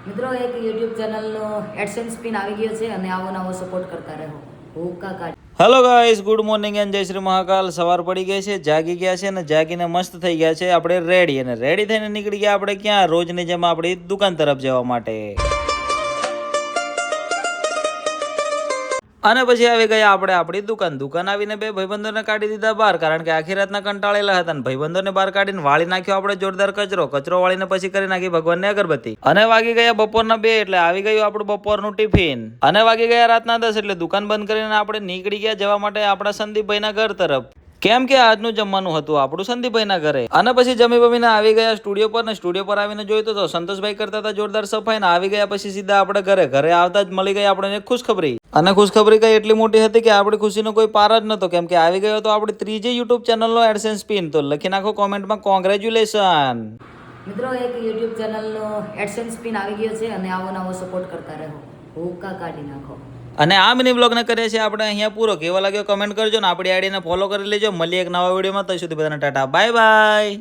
મિત્રો એક YouTube ચેનલનો AdSense pin આવી ગયો છે અને આવો નવો સપોર્ટ કરતા રહો. ભૂકા કાઢી. Hello guys, good morning and જય શ્રી મહાકાલ. સવાર પડી ગઈ છે, જાગી ગયા છે અને જાગીને મસ્ત થઈ ગયા છે આપણે રેડી. અને રેડી થઈને નીકળી ગયા આપણે ક્યાં? રોજની જેમ આપણી દુકાન તરફ જવા માટે. અને પછી આવી ગયા આપણે આપણી દુકાન આવીને બે ભાઈબંધોને કાઢી દીધા બહાર, કારણ કે આખી રાતના કંટાળેલા હતા. અને ભાઈબંધોને બહાર કાઢીને વાળી નાખ્યો આપણે જોરદાર કચરો વાળીને પછી કરી નાખી ભગવાનને અગરબત્તી. અને વાગી ગયા બપોરના 2 એટલે આવી ગયું આપણું બપોરનું ટિફિન. અને વાગી ગયા રાતના 10 એટલે દુકાન બંધ કરીને આપણે નીકળી ગયા જવા માટે આપણા સંદીપભાઈના ઘર તરફ. કેમ કે આજનું જમવાનું હતું આપણું સંદીપભાઈના ઘરે. અને પછી જમી બમીને આવી ગયા સ્ટુડિયો પર. ને સ્ટુડિયો પર આવીને જોયું તો સંતોષભાઈ કરતા હતા જોરદાર સફાઈ. ને આવી ગયા પછી સીધા આપણે ઘરે આવતા જ મળી ગઈ આપણને ખુશખબરી. અને ખુશખબરી કઈ એટલી મોટી હતી કે આપણી ખુશીનો કોઈ પાર જ નતો, કેમ કે આવી ગયો તો આપણી ત્રીજી યુટ્યુબ ચેનલનો એડસેન્સ પિન. તો લખી નાખો કોમેન્ટમાં કોંગ્રેચ્યુલેશન. મિત્રો એક યુટ્યુબ ચેનલનો એડસેન્સ પિન આવી ગયો છે અને આવો નવો સપોર્ટ કરતા રહો. ભૂકા કાઢી નાખો. અને આ મિની બ્લોગને કરીએ છીએ આપણે અહીંયા પૂરો. કેવો લાગ્યો કમેન્ટ કરજો ને આપણી આઈડીને ફોલો કરી લેજો. મળીએ એક નવા વિડીયોમાં. ત્યાં સુધી બધાને ટાટા બાય બાય.